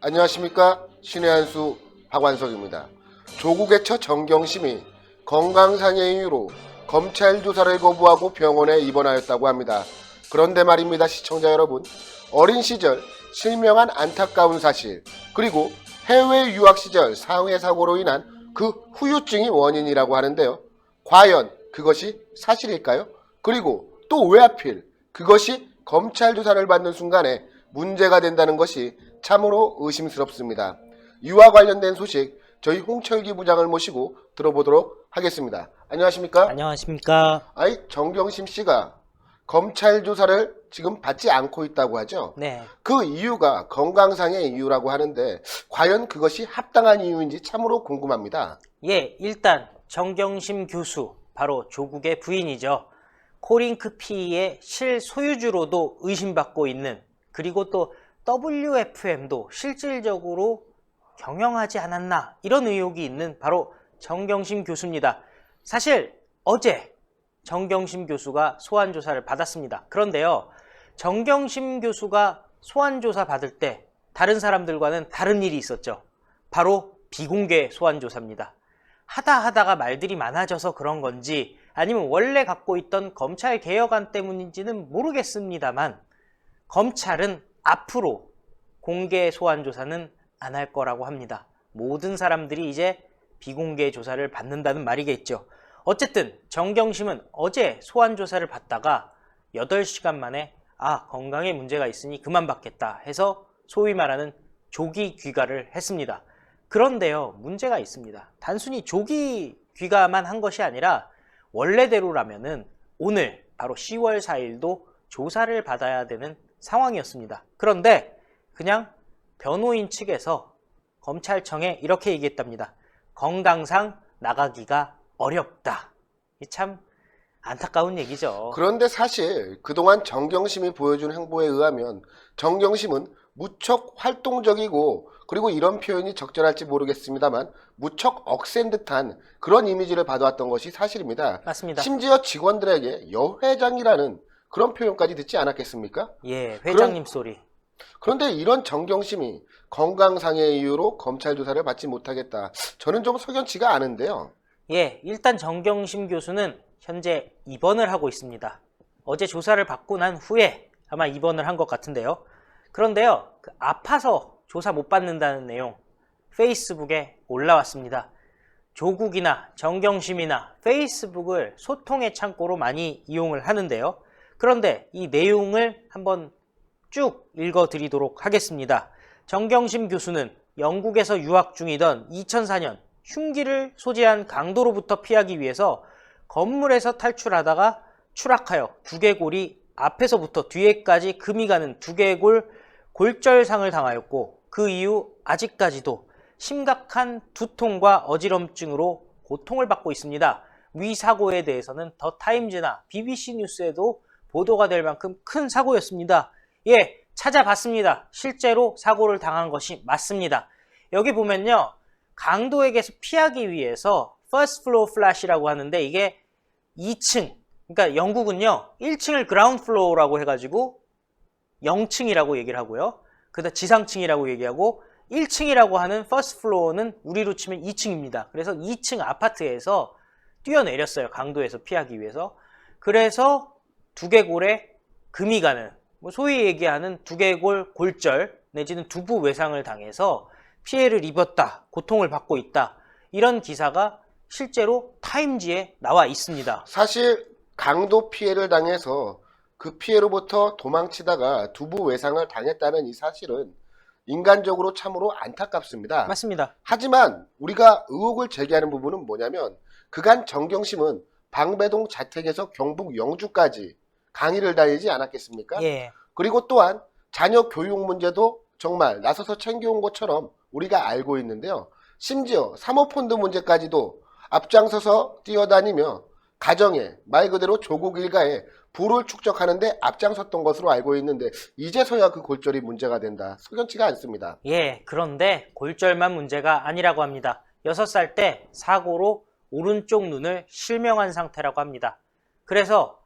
안녕하십니까, 신의 한수 박완석입니다. 조국의 처 정경심이 건강상의 이유로 검찰 조사를 거부하고 병원에 입원하였다고 합니다. 그런데 말입니다, 시청자 여러분, 어린 시절 실명한 안타까운 사실, 그리고 해외 유학 시절 상해 사고로 인한 그 후유증이 원인이라고 하는데요. 과연 그것이 사실일까요? 그리고 또 왜 하필 그것이 검찰 조사를 받는 순간에 문제가 된다는 것이 참으로 의심스럽습니다. 이와 관련된 소식 저희 홍철기 부장을 모시고 들어보도록 하겠습니다. 안녕하십니까? 안녕하십니까? 정경심 씨가 검찰 조사를 지금 받지 않고 있다고 하죠? 네. 그 이유가 건강상의 이유라고 하는데 과연 그것이 합당한 이유인지 참으로 궁금합니다. 예, 일단 정경심 교수, 바로 조국의 부인이죠. 코링크 P의 실소유주로도 의심받고 있는, 그리고 또 WFM도 실질적으로 경영하지 않았나, 이런 의혹이 있는 바로 정경심 교수입니다. 사실 어제 정경심 교수가 소환조사를 받았습니다. 그런데요, 정경심 교수가 소환조사 받을 때 다른 사람들과는 다른 일이 있었죠. 바로 비공개 소환조사입니다. 하다가 말들이 많아져서 그런 건지 아니면 원래 갖고 있던 검찰 개혁안 때문인지는 모르겠습니다만, 검찰은 앞으로 공개 소환조사는 안 할 거라고 합니다. 모든 사람들이 이제 비공개 조사를 받는다는 말이겠죠. 어쨌든 정경심은 어제 소환조사를 받다가 8시간 만에 건강에 문제가 있으니 그만 받겠다 해서 소위 말하는 조기 귀가를 했습니다. 그런데요, 문제가 있습니다. 단순히 조기 귀가만 한 것이 아니라 원래대로라면은 오늘 바로 10월 4일도 조사를 받아야 되는 상황이었습니다. 그런데 그냥 변호인 측에서 검찰청에 이렇게 얘기했답니다. 건강상 나가기가 어렵다. 참 안타까운 얘기죠. 그런데 사실 그동안 정경심이 보여준 행보에 의하면 정경심은 무척 활동적이고, 그리고 이런 표현이 적절할지 모르겠습니다만 무척 억센 듯한 그런 이미지를 받아왔던 것이 사실입니다. 맞습니다. 심지어 직원들에게 여회장이라는 그런 표현까지 듣지 않았겠습니까? 예, 회장님 소리. 그런데 이런 정경심이 건강상의 이유로 검찰 조사를 받지 못하겠다, 저는 좀 석연치가 않은데요. 예, 일단 정경심 교수는 현재 입원을 하고 있습니다. 어제 조사를 받고 난 후에 아마 입원을 한 것 같은데요. 그런데요, 아파서 조사 못 받는다는 내용 페이스북에 올라왔습니다. 조국이나 정경심이나 페이스북을 소통의 창고로 많이 이용을 하는데요. 그런데 이 내용을 한번 쭉 읽어드리도록 하겠습니다. 정경심 교수는 영국에서 유학 중이던 2004년 흉기를 소지한 강도로부터 피하기 위해서 건물에서 탈출하다가 추락하여 두개골이 앞에서부터 뒤에까지 금이 가는 두개골 골절상을 당하였고, 그 이후 아직까지도 심각한 두통과 어지럼증으로 고통을 받고 있습니다. 위 사고에 대해서는 더 타임즈나 BBC 뉴스에도 보도가 될 만큼 큰 사고였습니다. 예, 찾아봤습니다. 실제로 사고를 당한 것이 맞습니다. 여기 보면요, 강도에게서 피하기 위해서 First Floor Flash이라고 하는데, 이게 2층, 그러니까 영국은요 1층을 Ground Floor라고 해가지고 0층이라고 얘기를 하고요, 그다음 지상층이라고 얘기하고 1층이라고 하는 First Floor는 우리로 치면 2층입니다. 그래서 2층 아파트에서 뛰어내렸어요, 강도에서 피하기 위해서. 그래서 두개골에 금이 가는, 소위 얘기하는 두개골 골절 내지는 두부 외상을 당해서 피해를 입었다, 고통을 받고 있다, 이런 기사가 실제로 타임지에 나와 있습니다. 사실 강도 피해를 당해서 그 피해로부터 도망치다가 두부 외상을 당했다는 이 사실은 인간적으로 참으로 안타깝습니다. 맞습니다. 하지만 우리가 의혹을 제기하는 부분은 뭐냐면, 그간 정경심은 방배동 자택에서 경북 영주까지 강의를 다니지 않았겠습니까? 예. 그리고 또한 자녀 교육 문제도 정말 나서서 챙겨온 것처럼 우리가 알고 있는데요. 심지어 사모펀드 문제까지도 앞장서서 뛰어다니며 가정에, 말 그대로 조국 일가에 부를 축적하는데 앞장섰던 것으로 알고 있는데, 이제서야 그 골절이 문제가 된다, 석연치가 않습니다. 예, 그런데 골절만 문제가 아니라고 합니다. 6살 때 사고로 오른쪽 눈을 실명한 상태라고 합니다. 그래서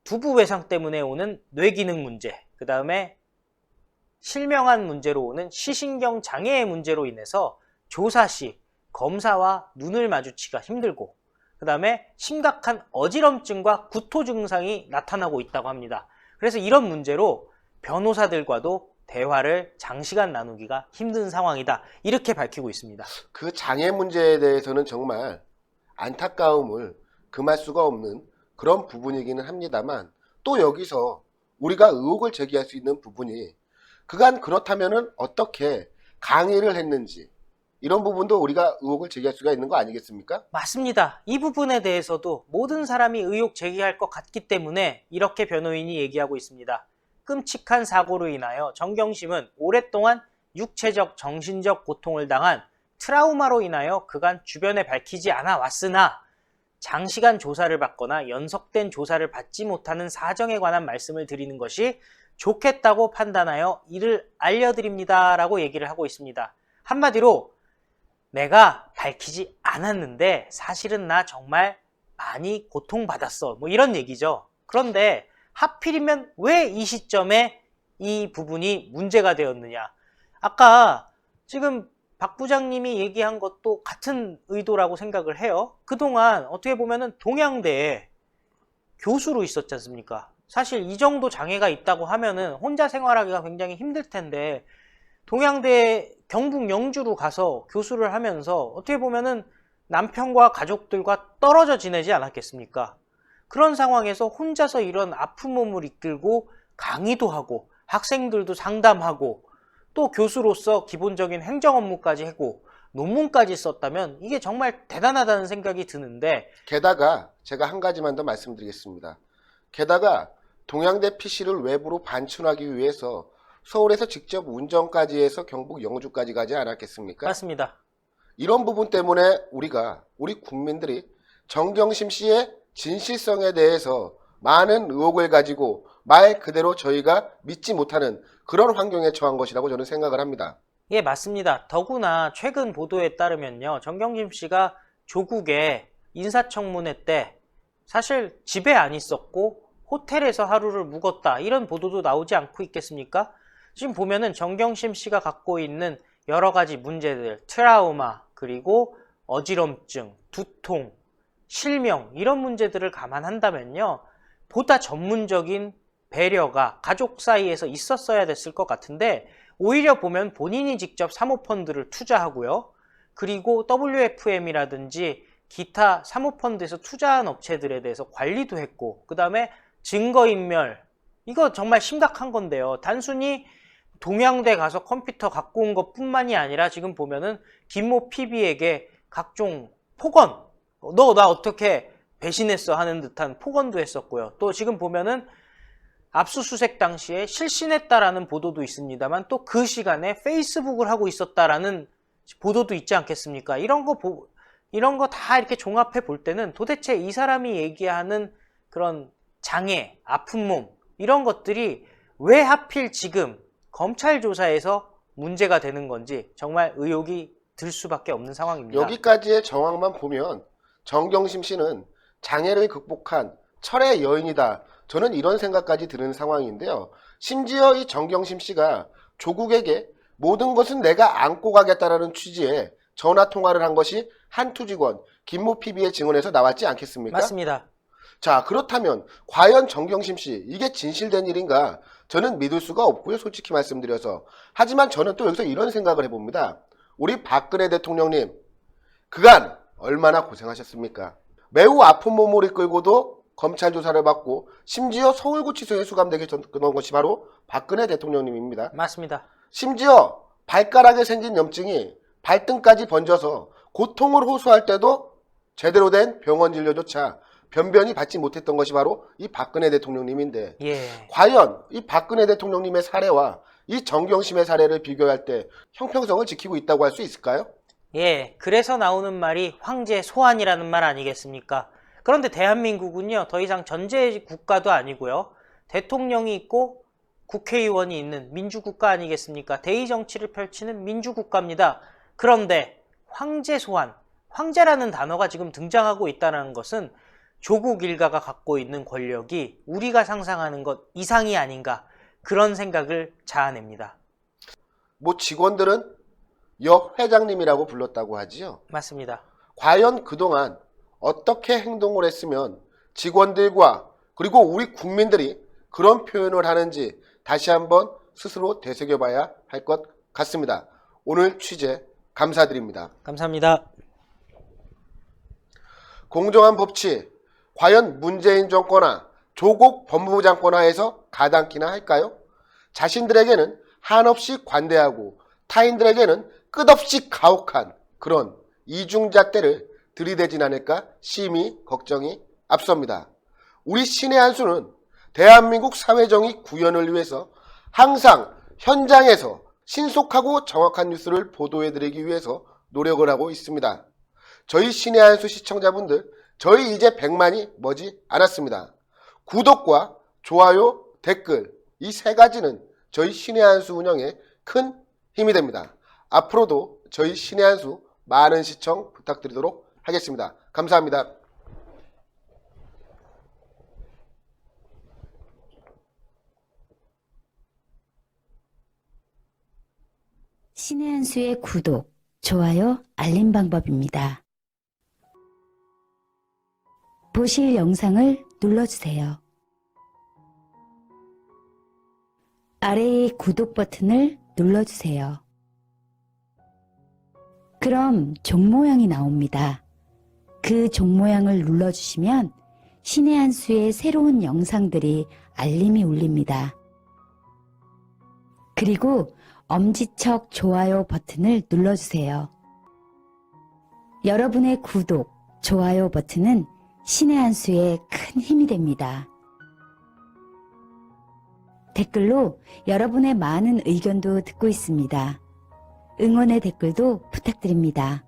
두부 외상 때문에 오는 뇌기능 문제, 그 다음에 실명한 문제로 오는 시신경 장애의 문제로 인해서 조사 시 검사와 눈을 마주치기가 힘들고 그 다음에 심각한 어지럼증과 구토 증상이 나타나고 있다고 합니다. 그래서 이런 문제로 변호사들과도 대화를 장시간 나누기가 힘든 상황이다. 이렇게 밝히고 있습니다. 그 장애 문제에 대해서는 정말 안타까움을 금할 수가 없는 그런 부분이기는 합니다만, 또 여기서 우리가 의혹을 제기할 수 있는 부분이 그간 그렇다면은 어떻게 강의를 했는지, 이런 부분도 우리가 의혹을 제기할 수가 있는 거 아니겠습니까? 맞습니다. 이 부분에 대해서도 모든 사람이 의혹 제기할 것 같기 때문에 이렇게 변호인이 얘기하고 있습니다. 끔찍한 사고로 인하여 정경심은 오랫동안 육체적, 정신적 고통을 당한 트라우마로 인하여 그간 주변에 밝히지 않아 왔으나 장시간 조사를 받거나 연속된 조사를 받지 못하는 사정에 관한 말씀을 드리는 것이 좋겠다고 판단하여 이를 알려드립니다 라고 얘기를 하고 있습니다. 한마디로 내가 밝히지 않았는데 사실은 나 정말 많이 고통받았어, 뭐 이런 얘기죠. 그런데 하필이면 왜 이 시점에 이 부분이 문제가 되었느냐. 아까 지금 박 부장님이 얘기한 것도 같은 의도라고 생각을 해요. 그동안 어떻게 보면은 동양대에 교수로 있었지 않습니까? 사실 이 정도 장애가 있다고 하면은 혼자 생활하기가 굉장히 힘들 텐데 동양대 경북 영주로 가서 교수를 하면서 어떻게 보면은 남편과 가족들과 떨어져 지내지 않았겠습니까? 그런 상황에서 혼자서 이런 아픈 몸을 이끌고 강의도 하고 학생들도 상담하고 또 교수로서 기본적인 행정 업무까지 하고 논문까지 썼다면 이게 정말 대단하다는 생각이 드는데, 게다가 제가 한 가지만 더 말씀드리겠습니다. 게다가 동양대 PC를 외부로 반출하기 위해서 서울에서 직접 운전까지 해서 경북 영주까지 가지 않았겠습니까? 맞습니다. 이런 부분 때문에 우리 국민들이 정경심 씨의 진실성에 대해서 많은 의혹을 가지고 말 그대로 저희가 믿지 못하는 그런 환경에 처한 것이라고 저는 생각을 합니다. 예, 맞습니다. 더구나 최근 보도에 따르면요, 정경심 씨가 조국의 인사청문회 때 사실 집에 안 있었고 호텔에서 하루를 묵었다, 이런 보도도 나오지 않고 있겠습니까? 지금 보면은 정경심 씨가 갖고 있는 여러 가지 문제들, 트라우마, 그리고 어지럼증, 두통, 실명, 이런 문제들을 감안한다면요, 보다 전문적인 배려가 가족 사이에서 있었어야 됐을 것 같은데, 오히려 보면 본인이 직접 사모펀드를 투자하고요, 그리고 WFM이라든지 기타 사모펀드에서 투자한 업체들에 대해서 관리도 했고, 그 다음에 증거인멸, 이거 정말 심각한 건데요. 단순히 동양대 가서 컴퓨터 갖고 온 것 뿐만이 아니라 지금 보면은 김모 PB에게 각종 폭언, 너 나 어떻게 배신했어 하는 듯한 폭언도 했었고요. 또 지금 보면은 압수수색 당시에 실신했다라는 보도도 있습니다만 또 그 시간에 페이스북을 하고 있었다라는 보도도 있지 않겠습니까? 이런 거 다 이렇게 종합해 볼 때는 도대체 이 사람이 얘기하는 그런 장애, 아픈 몸, 이런 것들이 왜 하필 지금 검찰 조사에서 문제가 되는 건지 정말 의혹이 들 수밖에 없는 상황입니다. 여기까지의 정황만 보면 정경심 씨는 장애를 극복한 철의 여인이다, 저는 이런 생각까지 드는 상황인데요. 심지어 이 정경심 씨가 조국에게 모든 것은 내가 안고 가겠다라는 취지의 전화 통화를 한 것이 한투 직원 김모 PB의 증언에서 나왔지 않겠습니까? 맞습니다. 자, 그렇다면 과연 정경심 씨 이게 진실된 일인가? 저는 믿을 수가 없고요, 솔직히 말씀드려서. 하지만 저는 또 여기서 이런 생각을 해봅니다. 우리 박근혜 대통령님, 그간 얼마나 고생하셨습니까? 매우 아픈 몸을 이끌고도 검찰 조사를 받고 심지어 서울구치소에 수감되게 던 것이 바로 박근혜 대통령님입니다. 맞습니다. 심지어 발가락에 생긴 염증이 발등까지 번져서 고통을 호소할 때도 제대로 된 병원 진료조차 변변히 받지 못했던 것이 바로 이 박근혜 대통령님인데, 예. 과연 이 박근혜 대통령님의 사례와 이 정경심의 사례를 비교할 때 형평성을 지키고 있다고 할 수 있을까요? 예, 그래서 나오는 말이 황제 소환이라는 말 아니겠습니까? 그런데 대한민국은요, 더 이상 전제 국가도 아니고요, 대통령이 있고 국회의원이 있는 민주국가 아니겠습니까? 대의 정치를 펼치는 민주국가입니다. 그런데 황제 소환, 황제라는 단어가 지금 등장하고 있다는 것은 조국 일가가 갖고 있는 권력이 우리가 상상하는 것 이상이 아닌가, 그런 생각을 자아냅니다. 뭐 직원들은 여회장님이라고 불렀다고 하지요. 맞습니다. 과연 그동안 어떻게 행동을 했으면 직원들과 그리고 우리 국민들이 그런 표현을 하는지 다시 한번 스스로 되새겨봐야 할 것 같습니다. 오늘 취재 감사드립니다. 감사합니다. 공정한 법치, 과연 문재인 정권과 조국 법무부 장관 하에서 가당키나 할까요? 자신들에게는 한없이 관대하고 타인들에게는 끝없이 가혹한 그런 이중잣대를 들이대진 않을까 심히 걱정이 앞섭니다. 우리 신의 한 수는 대한민국 사회정의 구현을 위해서 항상 현장에서 신속하고 정확한 뉴스를 보도해드리기 위해서 노력을 하고 있습니다. 저희 신의 한 수 시청자분들, 저희 이제 100만이 머지 않았습니다. 구독과 좋아요, 댓글 이 세 가지는 저희 신의 한 수 운영에 큰 힘이 됩니다. 앞으로도 저희 신의 한 수 많은 시청 부탁드리도록 하겠습니다. 감사합니다. 신의 한 수의 구독, 좋아요, 알림 방법입니다. 보실 영상을 눌러주세요. 아래의 구독 버튼을 눌러주세요. 그럼 종 모양이 나옵니다. 그 종 모양을 눌러주시면 신의 한 수의 새로운 영상들이 알림이 울립니다. 그리고 엄지척 좋아요 버튼을 눌러주세요. 여러분의 구독, 좋아요 버튼은 신의 한 수에 큰 힘이 됩니다. 댓글로 여러분의 많은 의견도 듣고 있습니다. 응원의 댓글도 부탁드립니다.